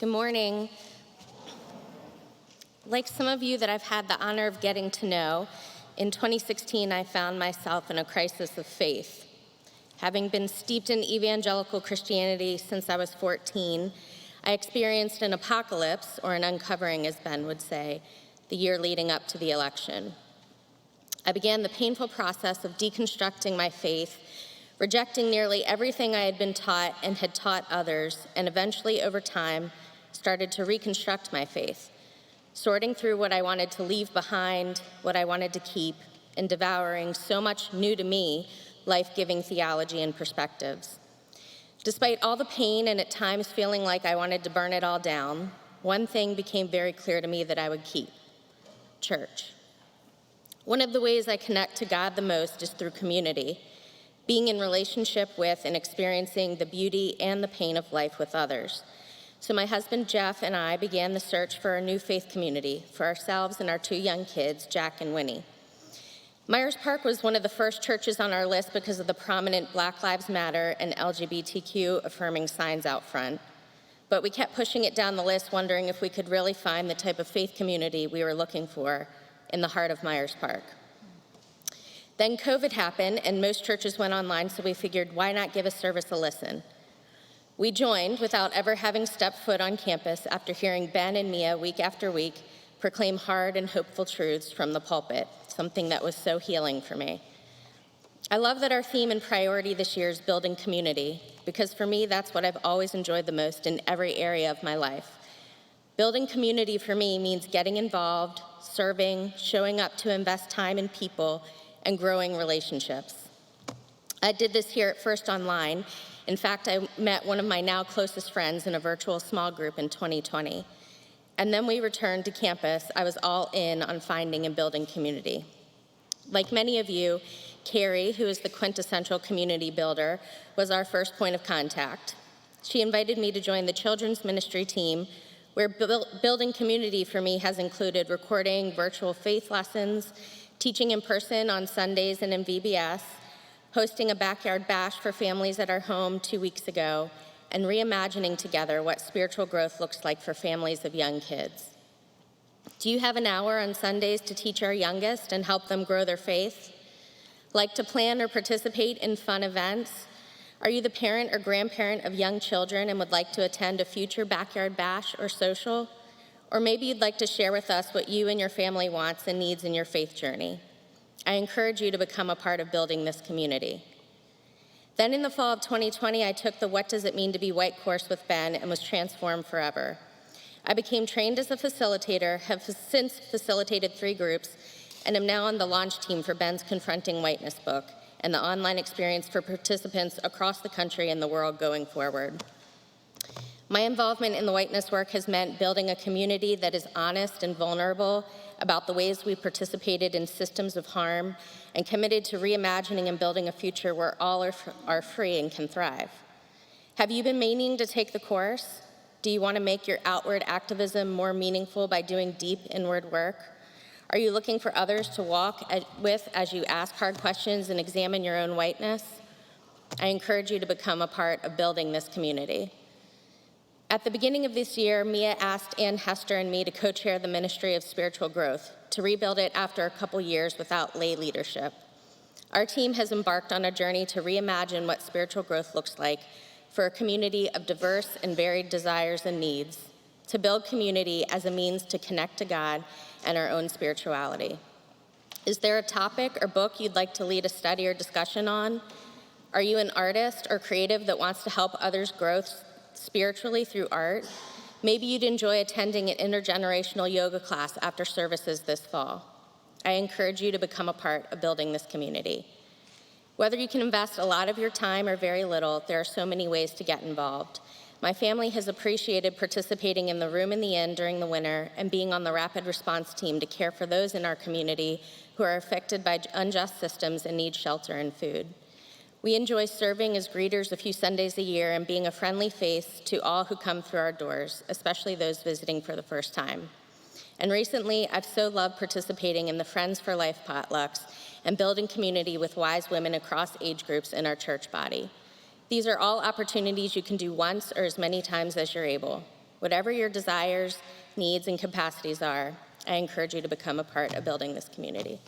Good morning. Like some of you that I've had the honor of getting to know, in 2016 I found myself in a crisis of faith. Having been steeped in evangelical Christianity since I was 14, I experienced an apocalypse, or an uncovering as Ben would say, the year leading up to the election. I began the painful process of deconstructing my faith, rejecting nearly everything I had been taught and had taught others, and eventually, over time, started to reconstruct my faith, sorting through what I wanted to leave behind, what I wanted to keep, and devouring so much new to me, life-giving theology and perspectives. Despite all the pain and at times feeling like I wanted to burn it all down, one thing became very clear to me that I would keep: church. One of the ways I connect to God the most is through community, being in relationship with and experiencing the beauty and the pain of life with others. So my husband Jeff and I began the search for a new faith community for ourselves and our two young kids, Jack and Winnie. Myers Park was one of the first churches on our list because of the prominent Black Lives Matter and LGBTQ affirming signs out front. But we kept pushing it down the list, wondering if we could really find the type of faith community we were looking for in the heart of Myers Park. Then COVID happened and most churches went online, so we figured, why not give a service a listen? We joined without ever having stepped foot on campus after hearing Ben and Mia week after week proclaim hard and hopeful truths from the pulpit, something that was so healing for me. I love that our theme and priority this year is building community, because for me, that's what I've always enjoyed the most in every area of my life. Building community for me means getting involved, serving, showing up to invest time in people, and growing relationships. I did this here at first online. In fact, I met one of my now closest friends in a virtual small group in 2020. And then we returned to campus. I was all in on finding and building community. Like many of you, Carrie, who is the quintessential community builder, was our first point of contact. She invited me to join the children's ministry team, where building community for me has included recording virtual faith lessons, teaching in person on Sundays and in VBS, hosting a backyard bash for families at our home 2 weeks ago, and reimagining together what spiritual growth looks like for families of young kids. Do you have an hour on Sundays to teach our youngest and help them grow their faith? Like to plan or participate in fun events? Are you the parent or grandparent of young children and would like to attend a future backyard bash or social? Or maybe you'd like to share with us what you and your family wants and needs in your faith journey. I encourage you to become a part of building this community. Then in the fall of 2020, I took the What Does It Mean to Be White course with Ben and was transformed forever. I became trained as a facilitator, have since facilitated 3 groups, and am now on the launch team for Ben's Confronting Whiteness book and the online experience for participants across the country and the world going forward. My involvement in the whiteness work has meant building a community that is honest and vulnerable about the ways we participated in systems of harm and committed to reimagining and building a future where all are free and can thrive. Have you been meaning to take the course? Do you want to make your outward activism more meaningful by doing deep inward work? Are you looking for others to walk with as you ask hard questions and examine your own whiteness? I encourage you to become a part of building this community. At the beginning of this year, Mia asked Ann Hester and me to co-chair the Ministry of Spiritual Growth, to rebuild it after a couple years without lay leadership. Our team has embarked on a journey to reimagine what spiritual growth looks like for a community of diverse and varied desires and needs, to build community as a means to connect to God and our own spirituality. Is there a topic or book you'd like to lead a study or discussion on? Are you an artist or creative that wants to help others grow spiritually through art? Maybe you'd enjoy attending an intergenerational yoga class after services this fall. I encourage you to become a part of building this community. Whether you can invest a lot of your time or very little, there are so many ways to get involved. My family has appreciated participating in the Room in the Inn during the winter and being on the rapid response team to care for those in our community who are affected by unjust systems and need shelter and food. We enjoy serving as greeters a few Sundays a year and being a friendly face to all who come through our doors, especially those visiting for the first time. And recently, I've so loved participating in the Friends for Life potlucks and building community with wise women across age groups in our church body. These are all opportunities you can do once or as many times as you're able. Whatever your desires, needs, and capacities are, I encourage you to become a part of building this community.